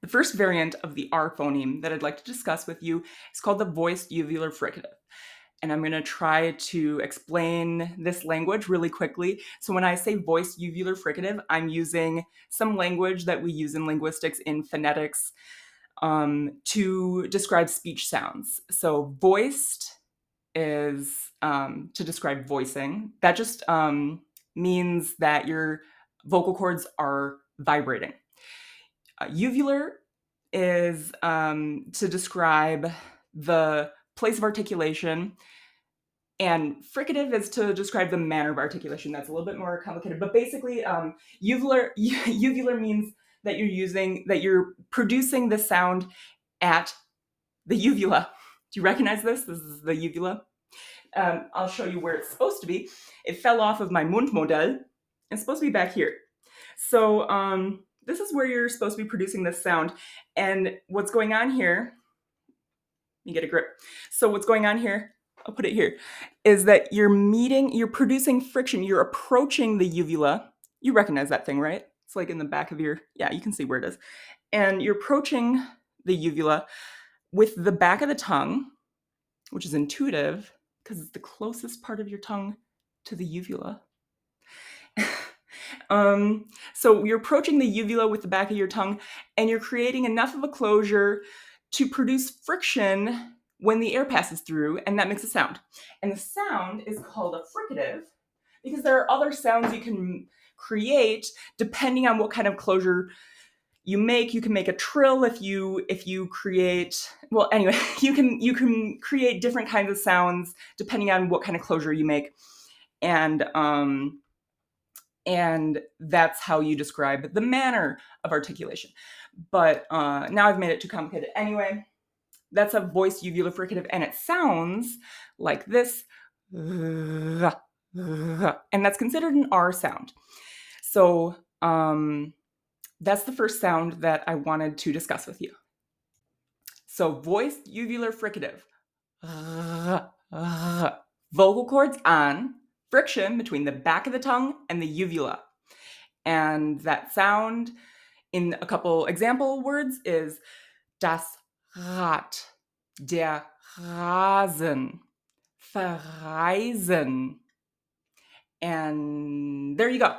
The first variant of the R phoneme that I'd like to discuss with you is called the voiced uvular fricative. And I'm going to try to explain this language really quickly. So when I say voiced uvular fricative, I'm using some language that we use in linguistics in phonetics to describe speech sounds. So voiced is to describe voicing. That just means that your vocal cords are vibrating. Uvular is to describe the place of articulation, and fricative is to describe the manner of articulation. That's a little bit more complicated, but basically, uvular means that you're producing the sound at the uvula. Do you recognize this? This is the uvula. I'll show you where it's supposed to be. It fell off of my Mundmodell. It's supposed to be back here. So this is where you're supposed to be producing this sound. And what's going on here, let me get a grip. So what's going on here, I'll put it here, is that you're producing friction. You're approaching the uvula. You recognize that thing, right? It's like in the back of yeah, you can see where it is. And you're approaching the uvula with the back of the tongue, which is intuitive because it's the closest part of your tongue to the uvula. So you're approaching the uvula with the back of your tongue, and you're creating enough of a closure to produce friction when the air passes through, and that makes a sound. And the sound is called a fricative because there are other sounds you can create depending on what kind of closure you make. You can make a trill if you create, well, anyway, you can create different kinds of sounds depending on what kind of closure you make. And that's how you describe the manner of articulation. But now I've made it too complicated. Anyway, that's a voiced uvular fricative, and it sounds like this. And that's considered an R sound. So that's the first sound that I wanted to discuss with you. So voiced uvular fricative. Vocal cords on, friction between the back of the tongue and the uvula. And that sound in a couple example words is das Rad, der Rasen, verreisen. And there you go.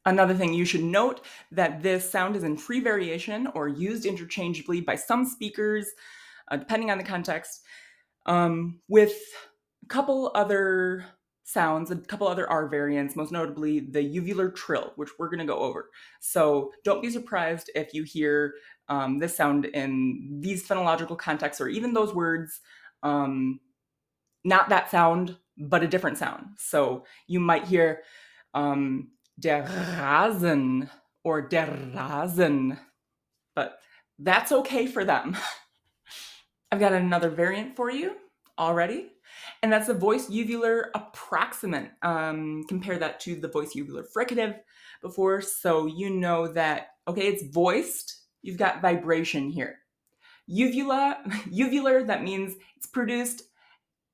Another thing you should note that this sound is in free variation or used interchangeably by some speakers, depending on the context, with a couple other sounds, a couple other R variants, most notably the uvular trill, which we're going to go over. So don't be surprised if you hear this sound in these phonological contexts, or even those words, not that sound, but a different sound. So you might hear der Rasen or der Rasen, but that's okay for them. I've got another variant for you already, and that's the voiced uvular approximant. Compare that to the voiced uvular fricative before, so you know that, okay, it's voiced, you've got vibration here. Uvular, that means it's produced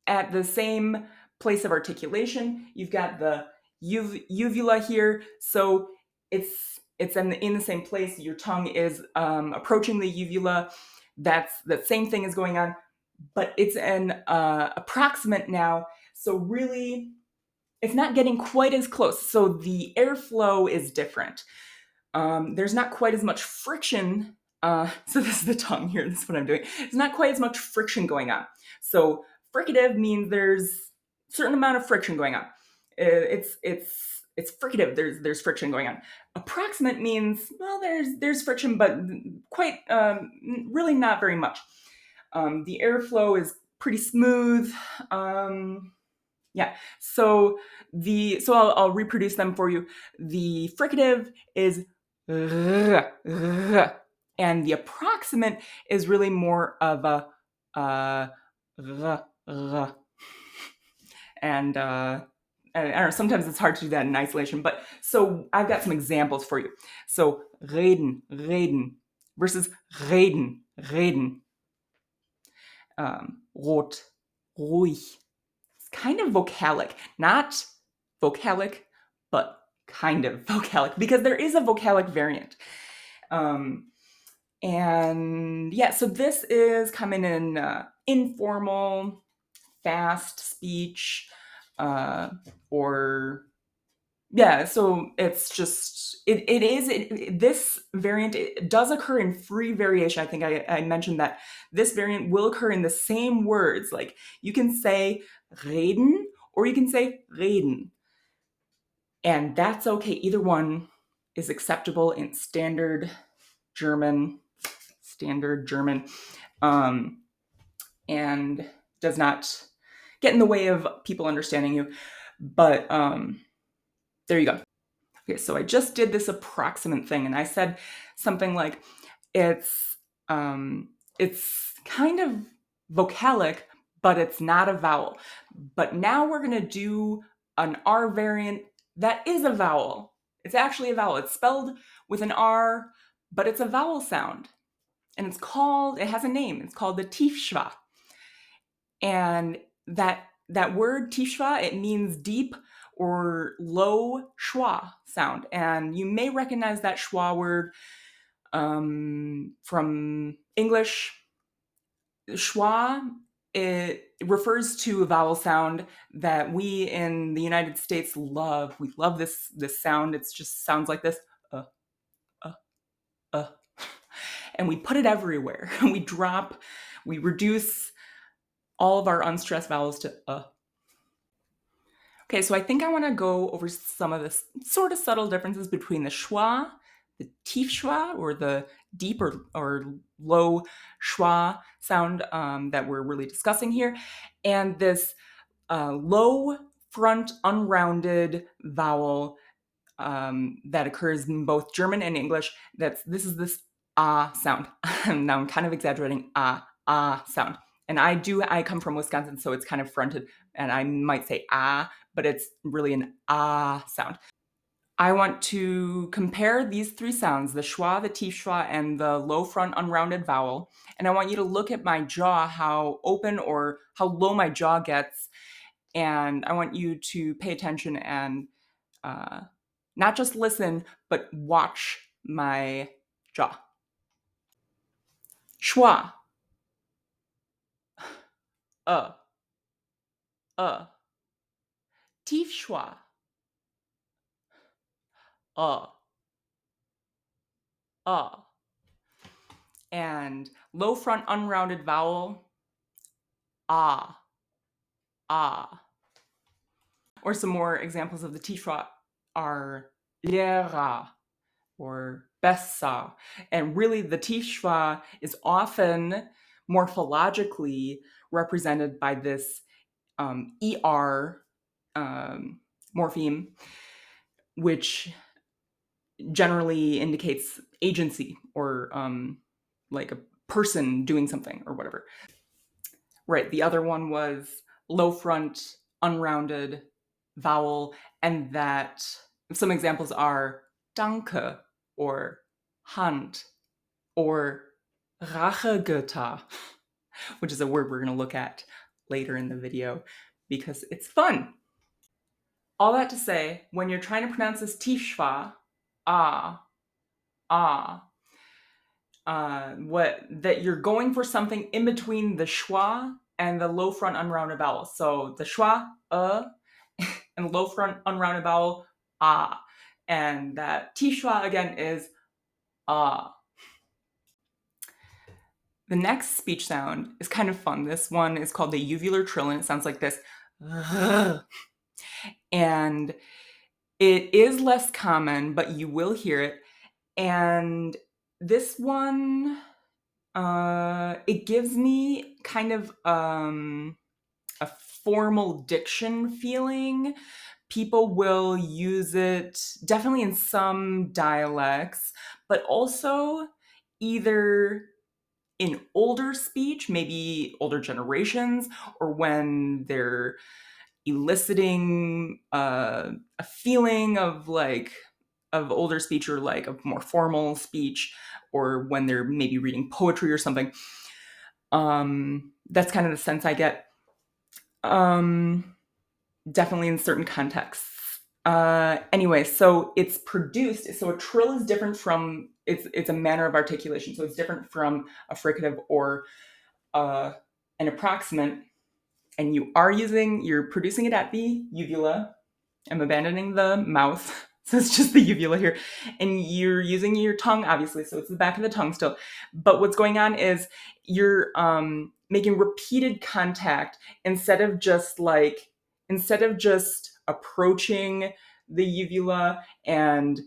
at the same place of articulation. You've got the uvula here, so it's in the same place. Your tongue is approaching the uvula. That's the same thing is going on, but it's an approximant now. So really, it's not getting quite as close. So the airflow is different. There's not quite as much friction. So this is the tongue here. This is what I'm doing. There's not quite as much friction going on. So fricative means there's a certain amount of friction going on. It's fricative. There's friction going on. Approximate means, well, there's friction, but quite really not very much. The airflow is pretty smooth. Yeah. So I'll reproduce them for you. The fricative is and the approximant is really more of a and I don't know, sometimes it's hard to do that in isolation, but so I've got some examples for you. So reden versus reden. Rot, ruhig. It's kind of vocalic, not vocalic, but kind of vocalic, because there is a vocalic variant. And yeah, so this is coming in informal, fast speech, or yeah, so it's just this variant, it does occur in free variation. I think I mentioned that this variant will occur in the same words. Like you can say reden or you can say reden, and that's okay. Either one is acceptable in standard German, and does not get in the way of people understanding you. But there you go. Okay, so I just did this approximant thing, and I said something like it's kind of vocalic, but it's not a vowel. But now we're gonna do an R variant that is a vowel. It's actually a vowel. It's spelled with an R, but it's a vowel sound. And it has a name. It's called the Tiefschwa. And that word Tiefschwa, it means deep or low schwa sound. And you may recognize that schwa word from English. Schwa, it refers to a vowel sound that we in the United States love. We love this sound. It just sounds like this. And we put it everywhere. We reduce all of our unstressed vowels to Okay, so I think I want to go over some of the sort of subtle differences between the schwa, the Tiefschwa, or the deep or low schwa sound that we're really discussing here, and this low front unrounded vowel that occurs in both German and English. This is this ah sound. Now I'm kind of exaggerating, ah sound. And I come from Wisconsin, so it's kind of fronted, and I might say ah, but it's really an ah sound. I want to compare these three sounds, the schwa, the Tiefschwa, and the low front unrounded vowel. And I want you to look at my jaw, how open or how low my jaw gets. And I want you to pay attention and not just listen, but watch my jaw. Schwa. Tiefschwa. And low front unrounded vowel, ah. Or some more examples of the Tiefschwa are Lehrer or besser. And really the Tiefschwa is often morphologically represented by this ER morpheme, which generally indicates agency or like a person doing something or whatever. Right, the other one was low front, unrounded vowel, and that some examples are danke or Hand or Rachegötter, which is a word we're going to look at later in the video because it's fun. All that to say, when you're trying to pronounce this Tiefschwa, that you're going for something in between the schwa and the low front unrounded vowel. So the schwa, and the low front unrounded vowel, and that Tiefschwa again is The next speech sound is kind of fun. This one is called the uvular trill, and it sounds like this. And it is less common, but you will hear it. And this one, it gives me kind of a formal diction feeling. People will use it definitely in some dialects, but also either in older speech, maybe older generations, or when they're eliciting a feeling of older speech, or like a more formal speech, or when they're maybe reading poetry or something. That's kind of the sense I get. Definitely in certain contexts. Anyway, so it's produced. So a trill is different from it's a manner of articulation. So it's different from a fricative or an approximant. And you're producing it at the uvula. I'm abandoning the mouth. So it's just the uvula here. And you're using your tongue, obviously. So it's the back of the tongue still. But what's going on is you're making repeated contact instead of just approaching the uvula and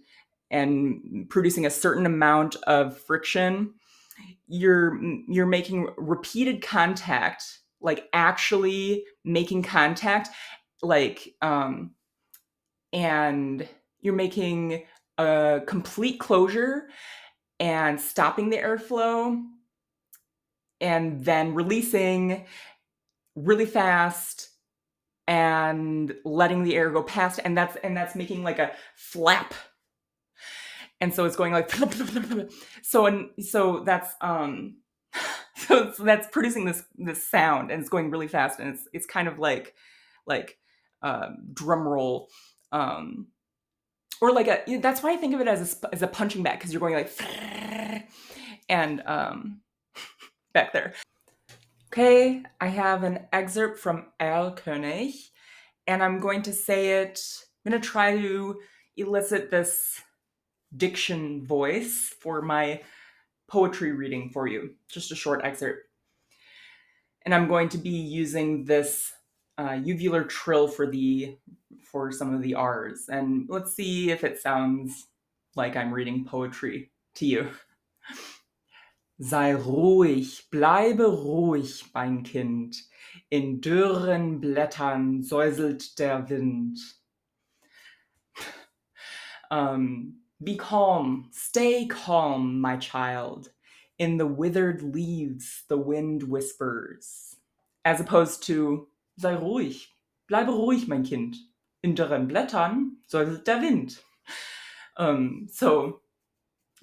producing a certain amount of friction. You're making repeated contact, like actually making contact, like and you're making a complete closure and stopping the airflow and then releasing really fast and letting the air go past, and that's making like a flap, and so it's going like so that's so that's producing this sound, and it's going really fast, and it's kind of like drum roll, or like that's why I think of it as a punching bag, because you're going like and back there. Okay, I have an excerpt from Erlkönig, and I'm going to say it. I'm going to try to elicit this diction voice for my poetry reading for you. Just a short excerpt. And I'm going to be using this uvular trill for some of the R's. And let's see if it sounds like I'm reading poetry to you. Sei ruhig, bleibe ruhig, mein Kind. In dürren Blättern säuselt der Wind. Be calm, stay calm, my child. In the withered leaves, the wind whispers. As opposed to, sei ruhig, bleibe ruhig, mein Kind. In dürren Blättern säuselt der Wind. So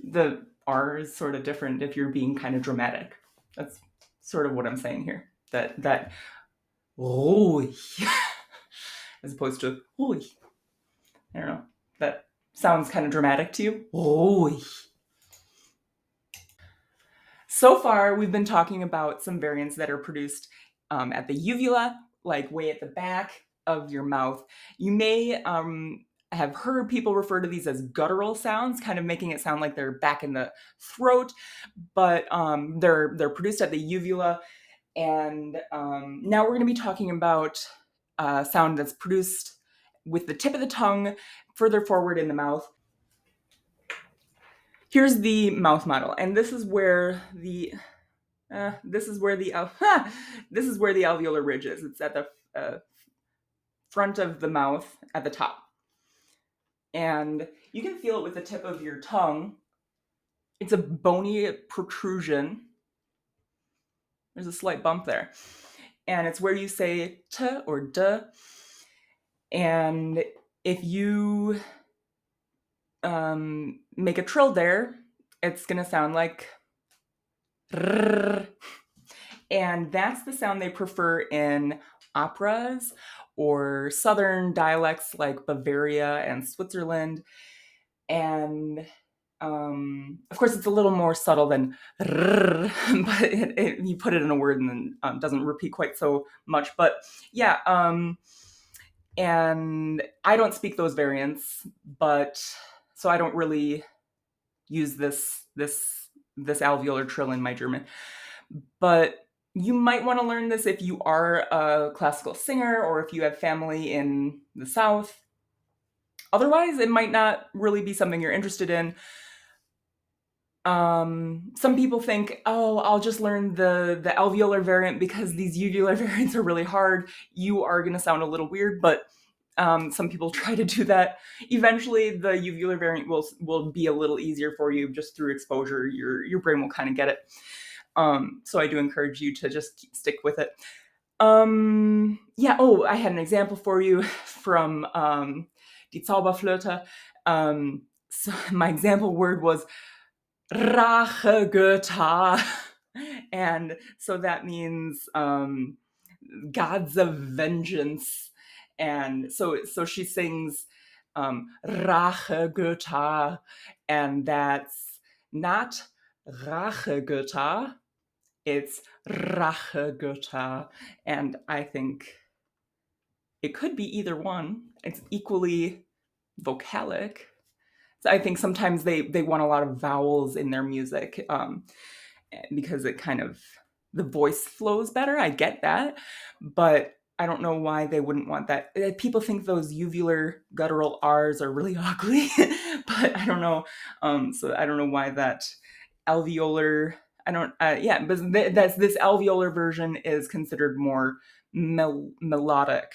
the R is sort of different if you're being kind of dramatic. That's sort of what I'm saying here. That ruhig, as opposed to ruhig. I don't know. That sounds kind of dramatic to you. Ruhig. So far, we've been talking about some variants that are produced at the uvula, like way at the back of your mouth. You may have heard people refer to these as guttural sounds, kind of making it sound like they're back in the throat, but they're produced at the uvula. And now we're going to be talking about a sound that's produced with the tip of the tongue further forward in the mouth. Here's the mouth model, and this is where the alveolar ridge is. It's at the front of the mouth at the top. And you can feel it with the tip of your tongue. It's a bony protrusion. There's a slight bump there. And it's where you say t or d. And if you make a trill there, it's going to sound like rrr. And that's the sound they prefer in operas or southern dialects like Bavaria and Switzerland. And of course, it's a little more subtle than rrr, but you put it in a word and then doesn't repeat quite so much. But yeah, and I don't speak those variants, but so I don't really use this alveolar trill in my German. But you might want to learn this if you are a classical singer or if you have family in the South. Otherwise, it might not really be something you're interested in. Some people think, oh, I'll just learn the alveolar variant because these uvular variants are really hard. You are going to sound a little weird, but some people try to do that. Eventually, the uvular variant will be a little easier for you just through exposure. Your brain will kind of get it. So I do encourage you to just stick with it. Yeah. Oh, I had an example for you from Die Zauberflöte. So my example word was Rachegötter, and so that means gods of vengeance. And so she sings Rachegötter, and that's not Rachegötter, it's Rachegötter, and I think it could be either one. It's equally vocalic. So I think sometimes they want a lot of vowels in their music because it kind of, the voice flows better. I get that, but I don't know why they wouldn't want that. People think those uvular guttural R's are really ugly, but I don't know. So I don't know why that alveolar. I don't. Yeah, but that's this alveolar version is considered more melodic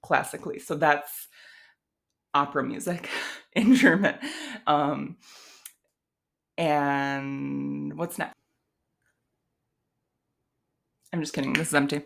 classically. So that's opera music in German. And what's next? I'm just kidding. This is empty.